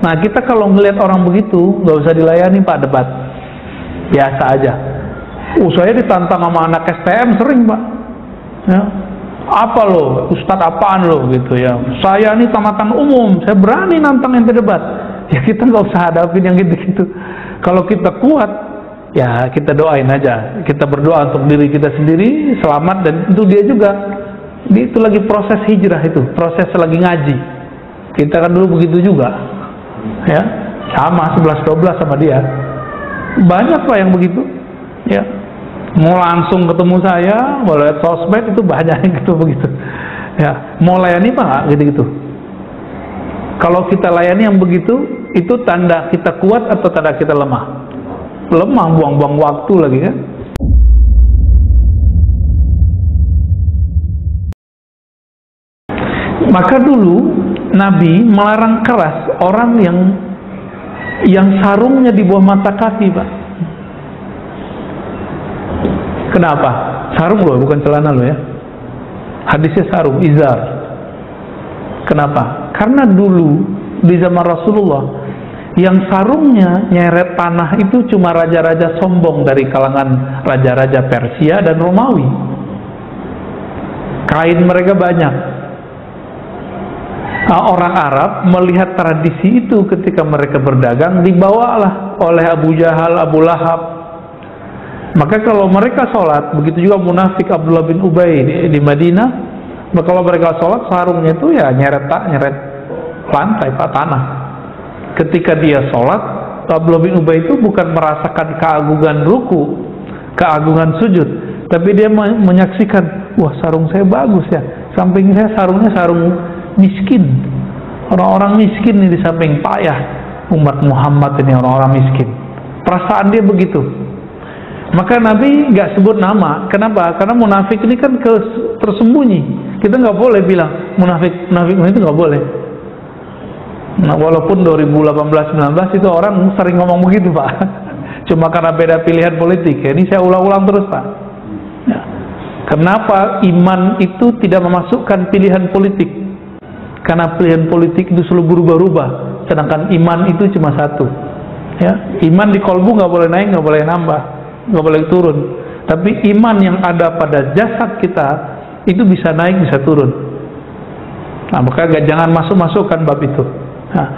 Nah, kita kalau ngelihat orang begitu, nggak usah dilayani Pak debat, biasa aja. Saya ditantang sama anak STM sering Pak, ya. Apa lo, Ustadz apaan lo gitu ya. Saya ini tamatan umum, saya berani nantang ente debat. Ya kita nggak usah hadapin yang gitu-gitu. Kalau kita kuat, ya kita doain aja. Kita berdoa untuk diri kita sendiri selamat, dan itu dia juga. Itu lagi proses hijrah, itu proses lagi ngaji. Kita kan dulu begitu juga, ya sama 11-12 sama dia. Banyak Pak yang begitu, ya. Mau langsung ketemu saya, mau lihat sosmed itu banyak yang gitu begitu. Ya, mau layani Pak nggak gitu-gitu. Kalau kita layani yang begitu, itu tanda kita kuat atau tanda kita lemah? Lemah, buang-buang waktu lagi kan. Maka dulu Nabi melarang keras orang yang sarungnya di bawah mata kaki Pak. Kenapa? Sarung loh, bukan celana loh ya. Hadisnya sarung, izar. Kenapa? Karena dulu di zaman Rasulullah yang sarungnya nyeret tanah itu cuma raja-raja sombong dari kalangan raja-raja Persia dan Romawi. Kain mereka banyak. Orang Arab melihat tradisi itu ketika mereka berdagang, dibawalah oleh Abu Jahal, Abu Lahab. Maka kalau mereka sholat, begitu juga munafik Abdullah bin Ubay di Madinah, kalau mereka sholat sarungnya itu ya nyeret lantai Pak, tanah. Ketika dia sholat, Abdullah bin Ubay itu bukan merasakan keagungan ruku, keagungan sujud, tapi dia menyaksikan, wah sarung saya bagus ya, samping saya sarungnya sarung miskin, orang-orang miskin ini di samping payah umat Muhammad ini, orang-orang miskin. Perasaan dia begitu. Maka Nabi nggak sebut nama. Kenapa? Karena munafik ini kan tersembunyi. Kita nggak boleh bilang munafik itu nggak boleh. Nah, walaupun 2018-19 itu orang sering ngomong begitu Pak. Cuma karena beda pilihan politik. Ini saya ulang-ulang terus Pak. Ya. Kenapa iman itu tidak memasukkan pilihan politik? Karena pilihan politik itu selalu berubah-ubah. Sedangkan iman itu cuma satu. Ya, iman di kolbu nggak boleh naik, nggak boleh nambah, nggak boleh turun. Tapi iman yang ada pada jasad kita itu bisa naik, bisa turun. Nah, maka jangan masuk-masukkan bab itu. Nah,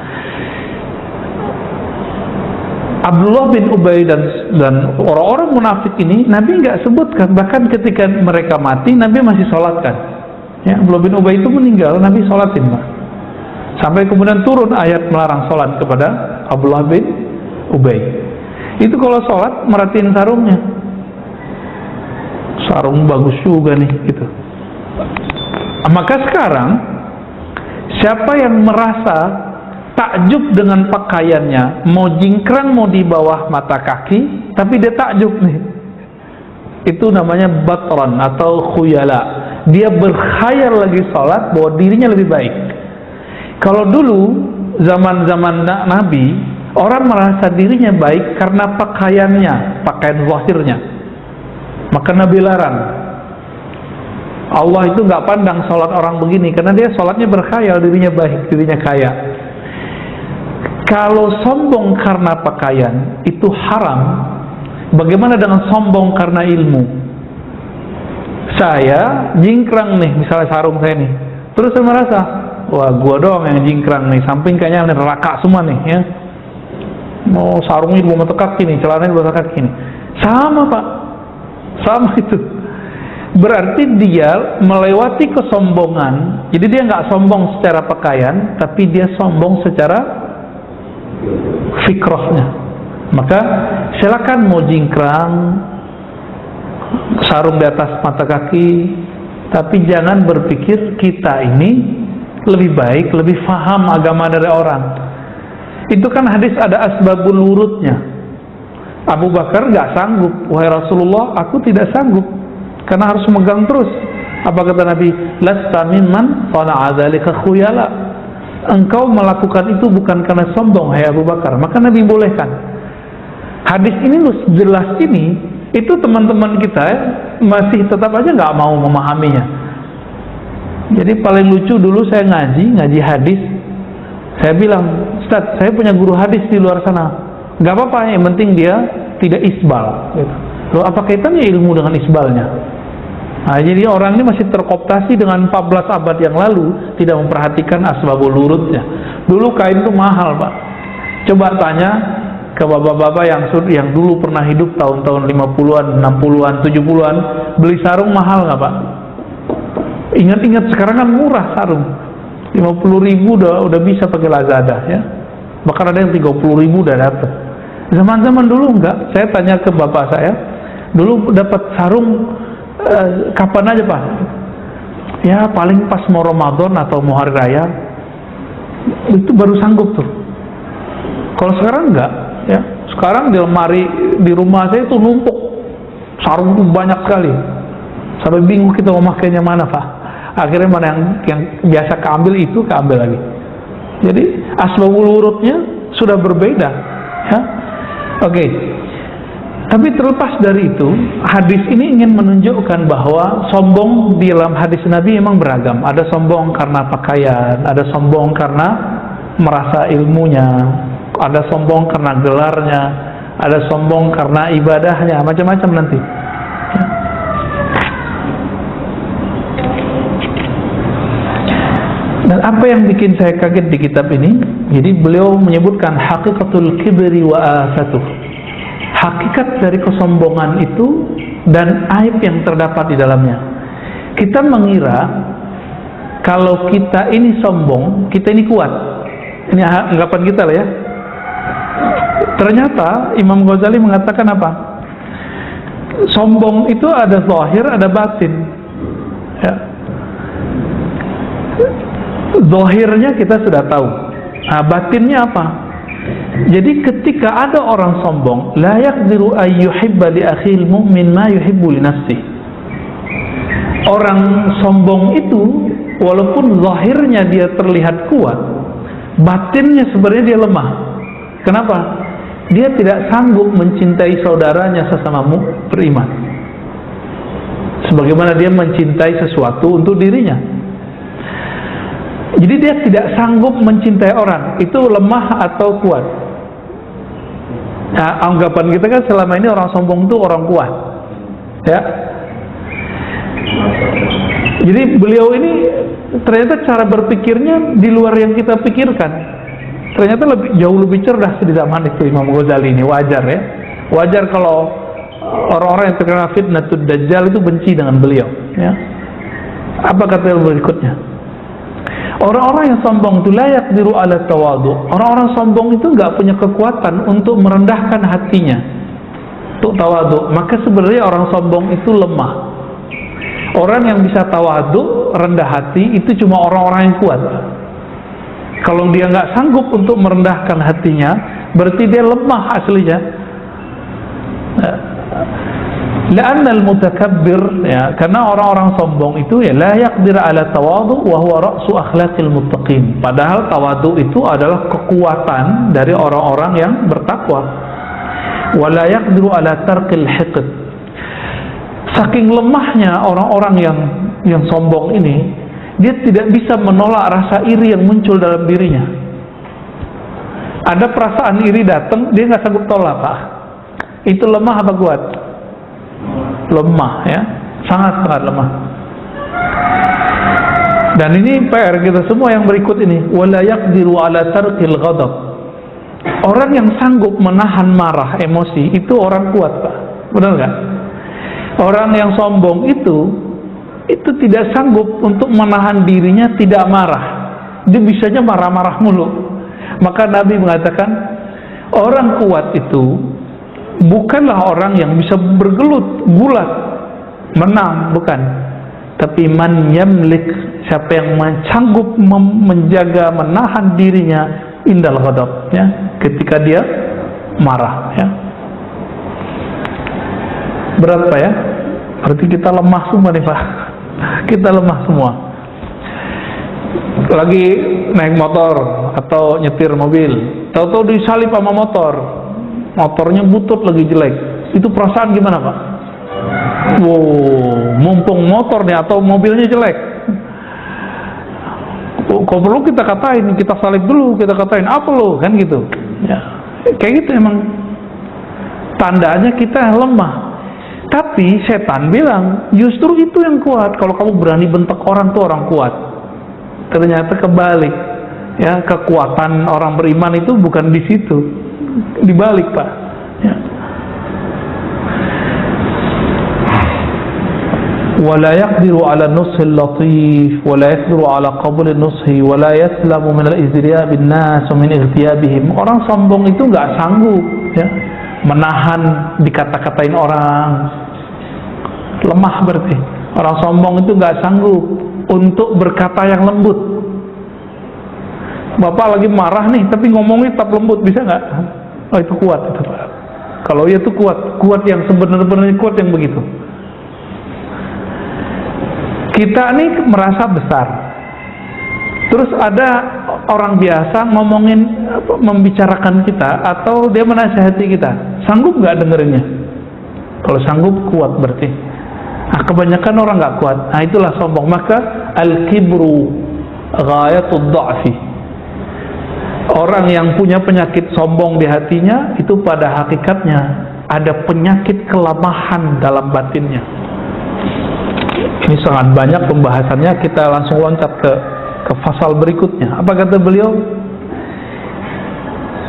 Abdullah bin Ubay dan orang-orang munafik ini Nabi nggak sebutkan. Bahkan ketika mereka mati, Nabi masih sholatkan. Ya, Abdullah bin Ubay itu meninggal, Nabi sholatin Pak. Sampai kemudian turun ayat melarang sholat kepada Abdullah bin Ubay. Itu kalau sholat merhatiin sarungnya, sarung bagus juga nih gitu. Maka sekarang siapa yang merasa takjub dengan pakaiannya, mau jingkrang mau di bawah mata kaki, tapi dia takjub nih, itu namanya batran atau khuyala. Dia berkhayal lagi sholat bahwa dirinya lebih baik. Kalau dulu zaman-zaman Nabi, orang merasa dirinya baik karena pakaiannya, pakaian zahirnya. Maka Nabi larang. Allah itu nggak pandang sholat orang begini, karena dia sholatnya berkhayal dirinya baik, dirinya kaya. Kalau sombong karena pakaian itu haram. Bagaimana dengan sombong karena ilmu? Saya jingkrang nih, misalnya sarung saya nih, terus saya merasa, wah gua doang yang jingkrang nih, samping kayaknya neraka semua nih ya. Mau sarungnya di bawah mata kaki nih, celananya di bawah mata kaki nih. Sama Pak, sama itu. Berarti dia melewati kesombongan. Jadi dia nggak sombong secara pakaian, tapi dia sombong secara fikrahnya. Maka silakan mau jingkrang, sarung di atas mata kaki, tapi jangan berpikir kita ini lebih baik, lebih faham agama dari orang. Itu kan hadis ada asbabul wurudnya. Abu Bakar nggak sanggup, wahai Rasulullah, aku tidak sanggup karena harus megang terus. Apa kata Nabi? Lasta mimman sana'a dzalika khuyala. Engkau melakukan itu bukan karena sombong, hai Abu Bakar. Maka Nabi bolehkan. Hadis ini jelas ini, itu teman-teman kita masih tetap aja nggak mau memahaminya. Jadi paling lucu dulu saya ngaji hadis, saya bilang Ustadz, saya punya guru hadis di luar sana. Gak apa-apa, yang penting dia tidak isbal gitu. Loh, apa kaitannya ilmu dengan isbalnya? Nah, jadi orang ini masih terkooptasi dengan 14 abad yang lalu, tidak memperhatikan asbabul wurudnya. Dulu kain itu mahal, Pak. Coba tanya ke bapak-bapak yang dulu pernah hidup tahun-tahun 50-an, 60-an, 70-an, beli sarung mahal nggak, Pak? Ingat-ingat sekarang kan murah sarung. 50.000 udah bisa pakai Lazada ya. Bahkan ada yang 30.000 udah dapat. Zaman-zaman dulu enggak. Saya tanya ke bapak saya, dulu dapat sarung kapan aja, Pak? Ya paling pas mau Ramadan atau mau hari raya, itu baru sanggup tuh. Kalau sekarang enggak ya. Sekarang di lemari di rumah saya itu numpuk sarung itu banyak sekali, sampai bingung kita mau makainya mana, Pak. Akhirnya mana yang biasa keambil itu keambil lagi. Jadi asbabul wurudnya sudah berbeda ya. Oke. Tapi terlepas dari itu, hadis ini ingin menunjukkan bahwa sombong di dalam hadis Nabi memang beragam. Ada sombong karena pakaian, ada sombong karena merasa ilmunya, ada sombong karena gelarnya, ada sombong karena ibadahnya, macam-macam nanti. Dan apa yang bikin saya kaget di kitab ini, jadi beliau menyebutkan hakikatul kibri wa afatuh. Hakikat dari kesombongan itu dan aib yang terdapat di dalamnya. Kita mengira kalau kita ini sombong, kita ini kuat. Ini anggapan kita lah ya. Ternyata Imam Ghazali mengatakan apa? Sombong itu ada zahir, ada batin ya. Zahirnya kita sudah tahu. Nah, batinnya apa? Jadi ketika ada orang sombong, la yaqdiru ay yuhibba li akhil mu'min ma yuhibbu li nafsihi. Orang sombong itu walaupun zahirnya dia terlihat kuat, batinnya sebenarnya dia lemah. Kenapa? Dia tidak sanggup mencintai saudaranya sesama beriman sebagaimana dia mencintai sesuatu untuk dirinya. Jadi dia tidak sanggup mencintai orang. Itu lemah atau kuat? Nah, anggapan kita kan selama ini orang sombong itu orang kuat ya. Jadi beliau ini ternyata cara berpikirnya di luar yang kita pikirkan. Ternyata jauh lebih cerdas di zaman itu Imam Ghazali ini. Wajar ya. Wajar kalau orang-orang yang terkena fitnatud dajjal itu benci dengan beliau ya. Apa kata berikutnya? Orang-orang yang sombong itu layak diru ala tawadu. Orang-orang sombong itu nggak punya kekuatan untuk merendahkan hatinya, untuk tawadu. Maka sebenarnya orang sombong itu lemah. Orang yang bisa tawadu, rendah hati, itu cuma orang-orang yang kuat. Kalau dia nggak sanggup untuk merendahkan hatinya, berarti dia lemah aslinya. La'anna al-mutakabbir ya, karena orang-orang sombong itu ya la yaqdir ala tawadu wa huwa ra'su akhlaqil muttaqin. Padahal tawadu itu adalah kekuatan dari orang-orang yang bertakwa. Wa la yaqdiru ala tarkil hiqd. Saking lemahnya orang-orang yang sombong ini, dia tidak bisa menolak rasa iri yang muncul dalam dirinya. Ada perasaan iri datang, dia nggak sanggup tolak, Pak. Itu lemah apa kuat? Lemah ya, sangat-sangat lemah. Dan ini PR kita semua yang berikut ini. Wala yaqdiru ala tarkil ghadab. Orang yang sanggup menahan marah, emosi, itu orang kuat, Pak. Benar nggak? Orang yang sombong itu tidak sanggup untuk menahan dirinya tidak marah. Dia bisanya marah-marah mulu. Maka Nabi mengatakan orang kuat itu bukanlah orang yang bisa bergelut, bulat, menang, bukan. Tapi man yamlik, siapa yang sanggup menjaga, menahan dirinya indal ghadab, ya, ketika dia marah, ya. Berat, Pak, ya. Berarti kita lemah semua nih, Pak. Kita lemah semua. Lagi naik motor atau nyetir mobil, tahu-tahu disalip sama motor. Motornya butut lagi jelek, itu perasaan gimana, Pak? Wow, mumpung motor nih atau mobilnya jelek, Kalau perlu kita katain, kita salib dulu, kita katain apa lo, kan gitu. Ya, kayak gitu emang tandanya kita lemah. Tapi setan bilang justru itu yang kuat. Kalau kamu berani bentak orang tuh orang kuat. Ternyata kebalik. Ya, kekuatan orang beriman itu bukan di situ, dibalik, Pak. Ya. ولا يقدر على النصح اللطيف ولا يقدر على قبول النصح ولا يسلم من الازدراء بالناس ومن اغتيابهم. Orang sombong itu nggak sanggup ya menahan dikata-katain orang. Lemah berarti. Orang sombong itu nggak sanggup untuk berkata yang lembut. Bapak lagi marah nih tapi ngomongnya tetap lembut, bisa nggak? Oh, itu kuat itu, Pak. Kalau itu kuat yang sebenarnya kuat yang begitu. Kita ini merasa besar, terus ada orang biasa ngomongin, membicarakan kita, atau dia menasihati kita, sanggup nggak dengerinnya? Kalau sanggup, kuat berarti. Nah, kebanyakan orang nggak kuat. Nah, itulah sombong. Maka al-kibru ghayatud dha'fi. Orang yang punya penyakit sombong di hatinya, itu pada hakikatnya ada penyakit kelemahan dalam batinnya. Ini sangat banyak pembahasannya, kita langsung loncat ke pasal berikutnya. Apa kata beliau?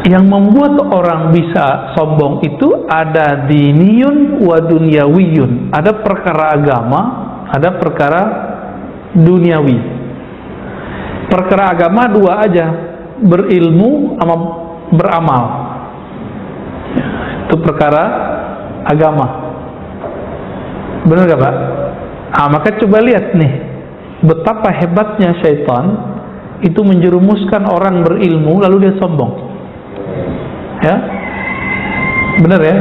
Yang membuat orang bisa sombong itu ada diniyun wa dunyawiyun. Ada perkara agama, ada perkara duniawi. Perkara agama dua aja, berilmu sama beramal. Itu perkara agama. Benar gak, Pak? Nah, maka coba lihat nih, betapa hebatnya syaitan itu menjerumuskan orang berilmu lalu dia sombong. Ya, benar ya.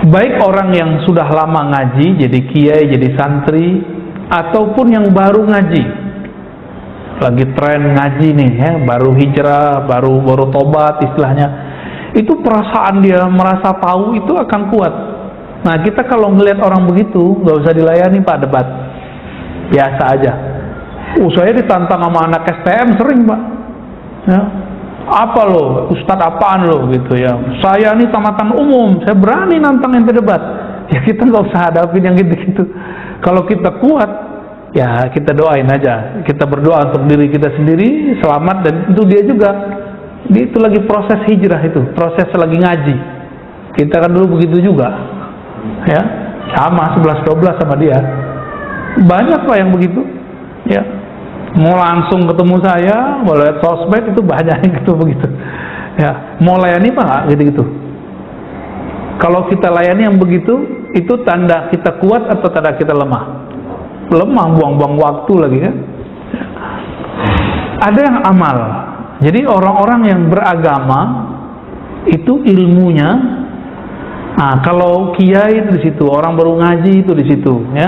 Baik orang yang sudah lama ngaji, jadi kiai, jadi santri, ataupun yang baru ngaji, lagi tren ngaji nih, ya, baru hijrah, baru tobat istilahnya, itu perasaan dia merasa tahu itu akan kuat. Nah, kita kalau ngelihat orang begitu, nggak usah dilayani, Pak, debat. Biasa aja. Saya ditantang sama anak STM sering, Pak. Ya. Apa lo? Ustadz apaan lo? Gitu ya. Saya ini tamatan umum, saya berani nantang ente debat. Ya, kita nggak usah hadapin yang gitu-gitu. Kalau kita kuat, ya kita doain aja. Kita berdoa untuk diri kita sendiri, selamat, dan itu dia juga. Itu lagi proses hijrah itu, proses lagi ngaji. Kita kan dulu begitu juga. Ya, sama 11-12 sama dia. Banyak Pak yang begitu. Ya, mau langsung ketemu saya, mau lihat sosmed itu banyak yang gitu begitu. Ya, mau layani Pak gitu-gitu. Kalau kita layani yang begitu, itu tanda kita kuat atau tanda kita lemah? Lemah, buang-buang waktu lagi kan. Ada yang amal. Jadi orang-orang yang beragama itu ilmunya. Nah, kalau kiai itu di situ, orang baru ngaji itu di situ, ya.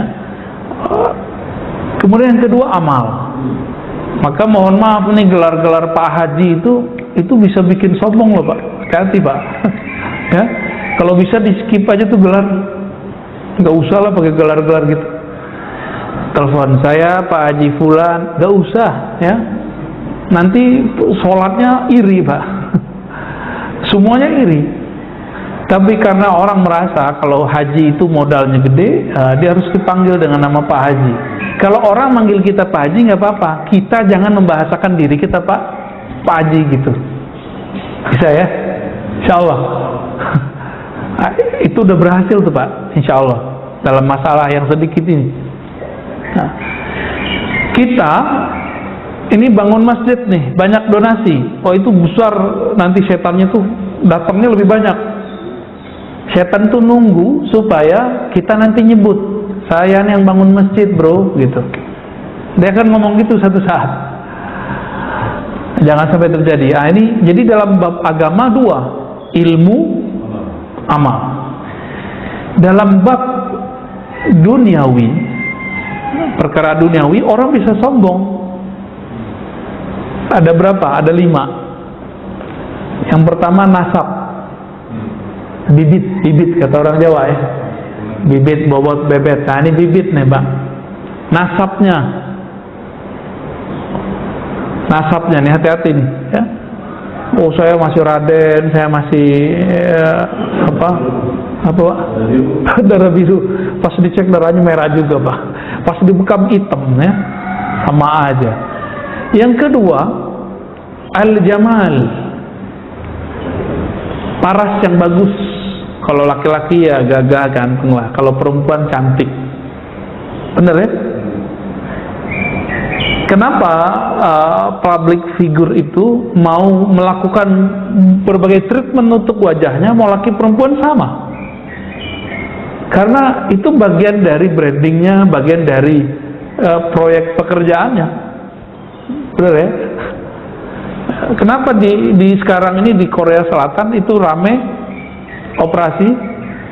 Kemudian yang kedua amal. Maka mohon maaf nih, gelar-gelar Pak Haji itu bisa bikin sombong loh, Pak. Hati-hati, Pak. Ya, kalau bisa di skip aja tuh gelar, nggak usah lah pakai gelar-gelar gitu. Telepon saya Pak Haji Fulan, nggak usah, ya. Nanti sholatnya iri, Pak. Semuanya iri. Tapi karena orang merasa kalau haji itu modalnya gede, dia harus dipanggil dengan nama Pak Haji. Kalau orang manggil kita Pak Haji nggak apa-apa, kita jangan membahasakan diri kita Pak Haji gitu. Bisa ya? Insya Allah. Itu udah berhasil tuh Pak, Insya Allah, dalam masalah yang sedikit ini. Nah, kita ini bangun masjid nih, banyak donasi. Oh, itu besar, nanti setannya tuh datangnya lebih banyak. Setan tuh nunggu supaya kita nanti nyebut, saya nih yang bangun masjid bro, gitu. Dia akan ngomong gitu satu saat. Jangan sampai terjadi. Ah, ini jadi dalam bab agama dua, ilmu, amal. Dalam bab duniawi, perkara duniawi, orang bisa sombong. Ada berapa? Ada 5. Yang pertama nasab. Bibit kata orang Jawa ya. Bibit bobot bebet. Nah, ini bibit nih Bang. Nasabnya. nasabnya nih, hati-hati nih ya. Oh saya masih Raden, saya masih apa darah biru. Pas dicek darahnya merah juga Pak. Pas dibekam hitam ya, sama aja. Yang kedua, al-jamal, paras yang bagus. Kalau laki-laki ya gagah ganteng lah, kalau perempuan cantik. Bener ya? Kenapa public figure itu mau melakukan berbagai treatment untuk wajahnya, mau laki perempuan sama? Karena itu bagian dari brandingnya, bagian dari proyek pekerjaannya. Bener ya? Kenapa di sekarang ini di Korea Selatan itu rame operasi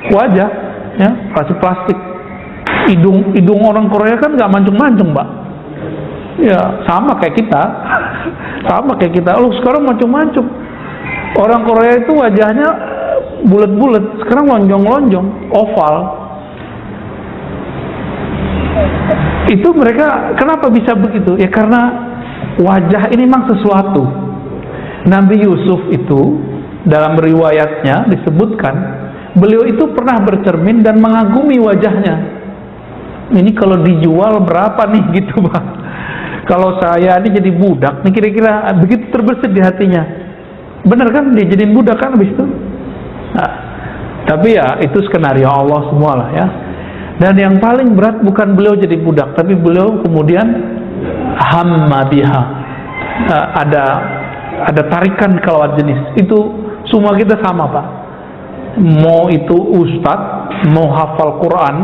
wajah, ya, operasi plastik. Hidung orang Korea kan nggak mancung-mancung, Mbak. Ya sama kayak kita, Loh sekarang mancung-mancung. Orang Korea itu wajahnya bulat-bulat, sekarang lonjong-lonjong, oval. Itu mereka kenapa bisa begitu? Ya karena wajah ini memang sesuatu. Nabi Yusuf itu dalam riwayatnya disebutkan, beliau itu pernah bercermin dan mengagumi wajahnya. Ini kalau dijual berapa nih gitu, Pak? Kalau saya ini jadi budak, nih kira-kira begitu terbesit di hatinya. Bener kan dia jadiin budak kan habis itu? Nah, tapi ya itu skenario Allah semua lah ya. Dan yang paling berat bukan beliau jadi budak, tapi beliau kemudian hamma biha. Ada tarikan ke lawan jenis. Itu semua kita sama, Pak. Mau itu ustadz, mau hafal Quran,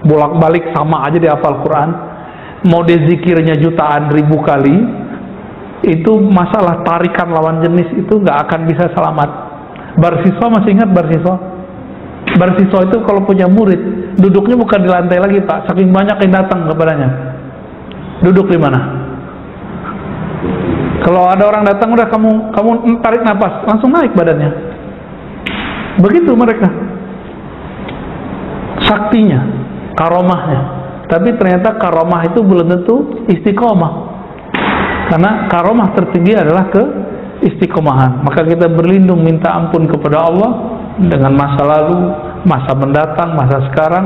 bolak-balik sama aja dia hafal Quran. Mau dia zikirnya jutaan ribu kali, itu masalah tarikan lawan jenis itu nggak akan bisa selamat. Barsiswa masih ingat Barsiswa? Barsiswa itu kalau punya murid, duduknya bukan di lantai lagi, Pak. Saking banyak yang datang kepadanya. Duduk di mana? Kalau ada orang datang, udah kamu tarik nafas, langsung naik badannya. Begitu mereka. Saktinya, karomahnya. Tapi ternyata karomah itu belum tentu istiqomah. Karena karomah tertinggi adalah keistiqomahan. Maka kita berlindung minta ampun kepada Allah dengan masa lalu, masa mendatang, masa sekarang.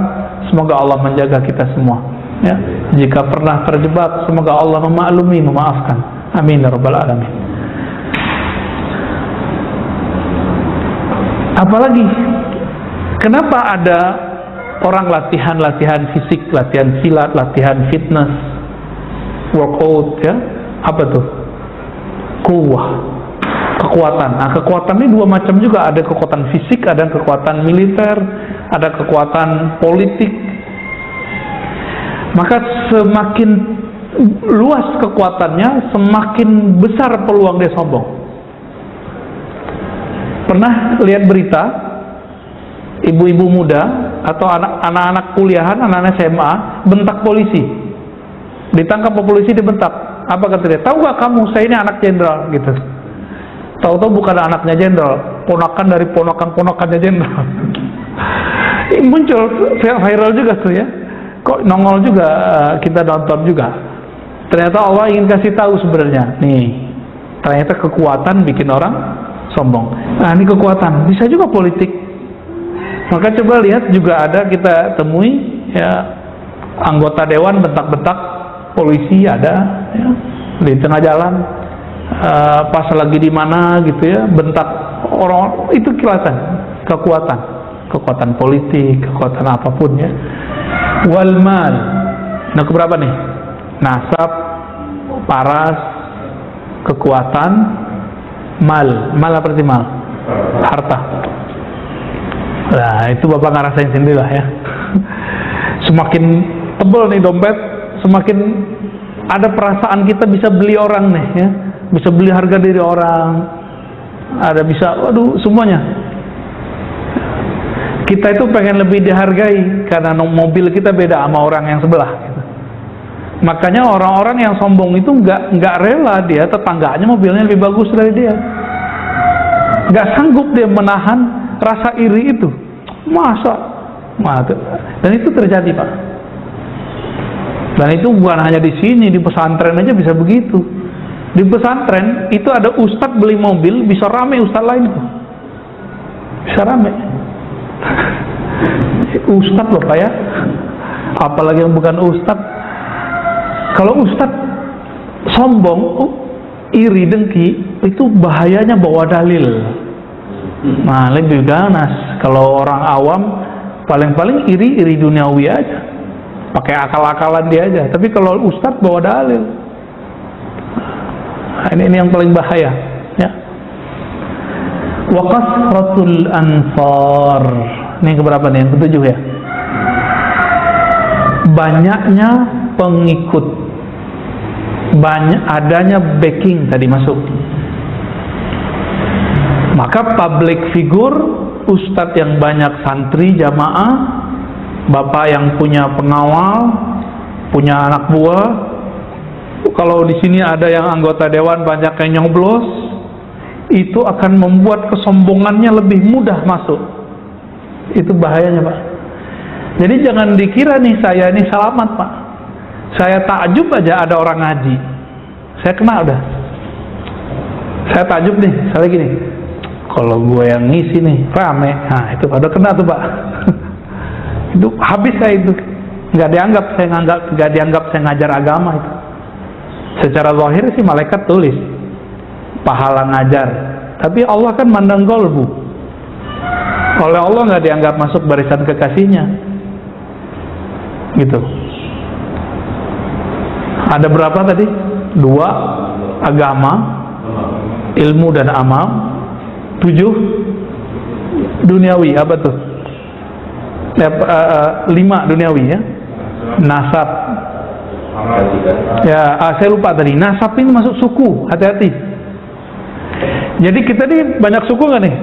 Semoga Allah menjaga kita semua ya. Jika pernah terjebak, semoga Allah memaklumi, memaafkan. Amin ya rabbal alamin. Apalagi kenapa ada orang latihan fisik, latihan silat, latihan fitness, workout ya? Apa tuh? Kuwah, kekuatan. Nah, kekuatan ini dua macam juga, ada kekuatan fisik, ada kekuatan militer, ada kekuatan politik. Maka semakin luas kekuatannya, semakin besar peluang dia sombong. Pernah lihat berita ibu-ibu muda atau anak-anak kuliahan, anak-anak SMA bentak polisi, ditangkap polisi, dibentak. Apa kata dia? Tahu gak kamu, saya ini anak jenderal gitu. Tahu-tahu bukan anaknya jenderal, ponakan dari ponakan-ponakannya jenderal. Muncul viral juga tuh ya. Kok nongol juga, kita nonton juga. Ternyata Allah ingin kasih tahu sebenarnya. Nih, ternyata kekuatan bikin orang sombong. Nah, ini kekuatan, bisa juga politik. Maka coba lihat juga ada kita temui ya, anggota dewan bentak-bentak polisi ada ya, di tengah jalan, pas lagi di mana gitu ya, bentak orang, itu kelihatan kekuatan politik, kekuatan apapun ya. Wal mal, nah keberapa nih? Nasab, paras, kekuatan, mal apa arti mal? Harta. Nah itu Bapak ngerasain sendiri lah ya. Semakin tebal nih dompet, semakin ada perasaan kita bisa beli orang nih ya, bisa beli harga diri orang, ada bisa, waduh semuanya. Kita itu pengen lebih dihargai karena mobil kita beda sama orang yang sebelah gitu. Makanya orang-orang yang sombong itu nggak rela dia tetangganya mobilnya lebih bagus dari dia, nggak sanggup dia menahan rasa iri itu. Masa? Dan itu terjadi, Pak. Dan itu bukan hanya di sini, di pesantren aja bisa begitu. Di pesantren itu ada ustadz beli mobil bisa rame ustadz lain tuh, bisa rame. Ustadz loh Pak ya, apalagi yang bukan ustadz. Kalau ustadz sombong, iri, dengki, itu bahayanya bawa dalil. Nah lebih ganas. Kalau orang awam paling-paling iri duniawi aja, pakai akal-akalan dia aja. Tapi kalau ustadz bawa dalil, nah, ini yang paling bahaya ya. Wa kasratul ansar, ini keberapa nih? Yang ketujuh ya. Banyaknya pengikut, adanya backing tadi masuk. Maka public figure, ustadz yang banyak santri jamaah, bapak yang punya pengawal, punya anak buah. Kalau di sini ada yang anggota dewan banyak yang nyoblos, itu akan membuat kesombongannya lebih mudah masuk. Itu bahayanya Pak. Jadi jangan dikira nih saya ini selamat Pak. Saya takjub aja ada orang ngaji, saya kena udah. Saya takjub nih, saya gini, kalau gue yang ngisi nih rame, nah itu pada kena tuh Pak. Itu habis saya itu, nggak dianggap saya ngajar agama itu. Secara zahir sih malaikat tulis pahala ngajar, tapi Allah kan mandang kolbu. Oleh Allah nggak dianggap masuk barisan kekasihnya, gitu. Ada berapa tadi? 2, agama, ilmu dan amal. 7, duniawi, apa tuh? 5 duniawi ya. Nasab. Ya, saya lupa tadi. Nasab ini masuk suku, hati-hati. Jadi kita nih banyak suku nggak nih?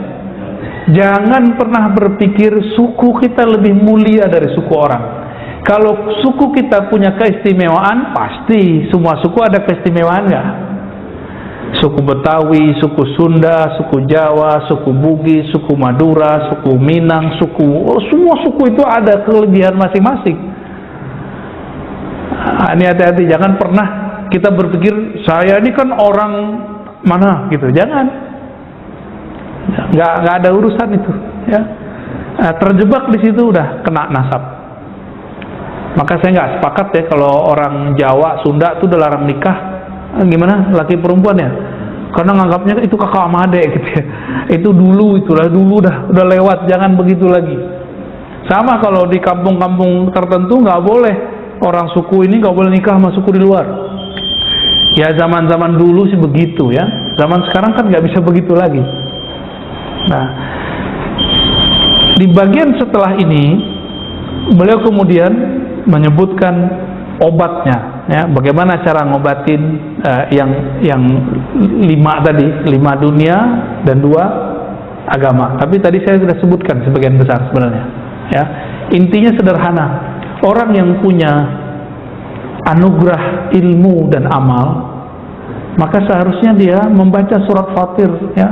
Jangan pernah berpikir suku kita lebih mulia dari suku orang. Kalau suku kita punya keistimewaan, pasti semua suku ada keistimewaan nggak? Suku Betawi, suku Sunda, suku Jawa, suku Bugis, suku Madura, suku Minang, semua suku itu ada kelebihan masing-masing. Nah, ini hati-hati, jangan pernah kita berpikir saya ini kan orang mana gitu, jangan. Nggak ada urusan itu, ya. Nah, terjebak di situ udah kena nasab. Maka saya nggak sepakat ya kalau orang Jawa, Sunda itu udah larang nikah. Gimana laki perempuan ya? Karena nganggapnya itu kakak sama adek gitu ya. Itu dulu, itulah dulu udah lewat, jangan begitu lagi. Sama kalau di kampung-kampung tertentu nggak boleh orang suku ini nggak boleh nikah sama suku di luar. Ya zaman-zaman dulu sih begitu ya. Zaman sekarang kan nggak bisa begitu lagi. Nah, di bagian setelah ini beliau kemudian menyebutkan obatnya, ya, bagaimana cara ngobatin yang 5 tadi, 5 dunia dan 2 agama. Tapi tadi saya sudah sebutkan sebagian besar sebenarnya. Ya, intinya sederhana. Orang yang punya anugerah ilmu dan amal, maka seharusnya dia membaca surat Fatir, ya.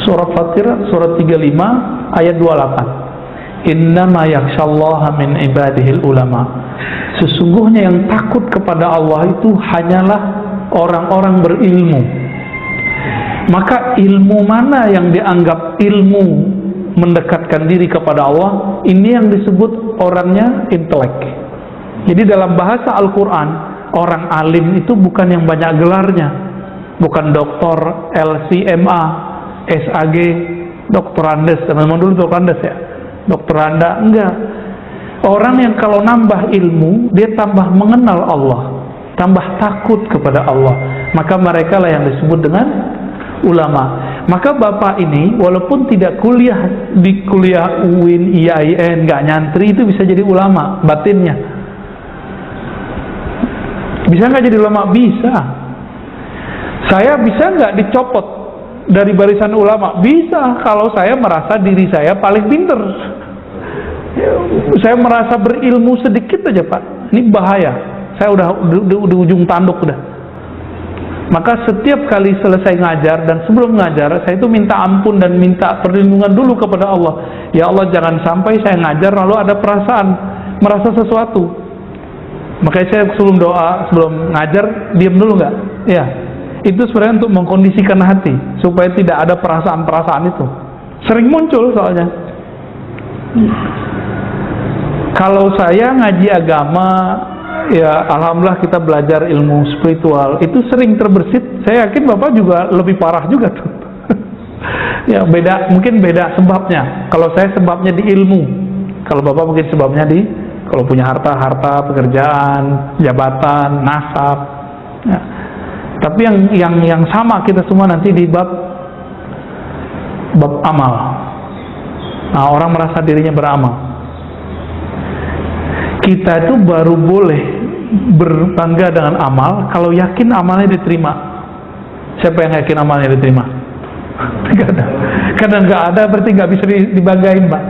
Surat Fatir, surat 35 ayat 28. Innama yakhshallaha min ibadihil ulama. Sesungguhnya yang takut kepada Allah itu hanyalah orang-orang berilmu. Maka ilmu mana yang dianggap ilmu mendekatkan diri kepada Allah, ini yang disebut orangnya intelek. Jadi dalam bahasa Al-Quran, orang alim itu bukan yang banyak gelarnya, bukan doktor, LCMA, SAG, doktorandes, teman-teman dulu doktorandes ya, doktoranda, enggak. Orang yang kalau nambah ilmu, dia tambah mengenal Allah, tambah takut kepada Allah, maka mereka lah yang disebut dengan ulama. Maka bapak ini walaupun tidak kuliah di kuliah UIN, IAIN, nggak nyantri, itu bisa jadi ulama batinnya. Bisa nggak jadi ulama? Bisa. Saya bisa nggak dicopot dari barisan ulama? Bisa, kalau saya merasa diri saya paling pinter. Saya merasa berilmu sedikit aja Pak, ini bahaya. Saya udah di ujung tanduk udah. Maka setiap kali selesai ngajar dan sebelum ngajar, saya itu minta ampun dan minta perlindungan dulu kepada Allah. Ya Allah, jangan sampai saya ngajar lalu ada perasaan merasa sesuatu. Makanya saya sebelum doa, sebelum ngajar, diam dulu nggak? Ya, itu sebenarnya untuk mengkondisikan hati supaya tidak ada perasaan-perasaan itu. Sering muncul soalnya. Kalau saya ngaji agama, ya alhamdulillah kita belajar ilmu spiritual, itu sering terbersit. Saya yakin Bapak juga lebih parah juga tuh. Ya beda, mungkin beda sebabnya. Kalau saya sebabnya di ilmu, kalau Bapak mungkin sebabnya di kalau punya harta, pekerjaan, jabatan, nasab. Ya. Tapi yang sama kita semua nanti di bab amal. Nah, orang merasa dirinya beramal. Kita itu baru boleh berbangga dengan amal kalau yakin amalnya diterima. Siapa yang yakin amalnya diterima? Nggak ada. Karena nggak ada berarti nggak bisa dibanggain, Pak.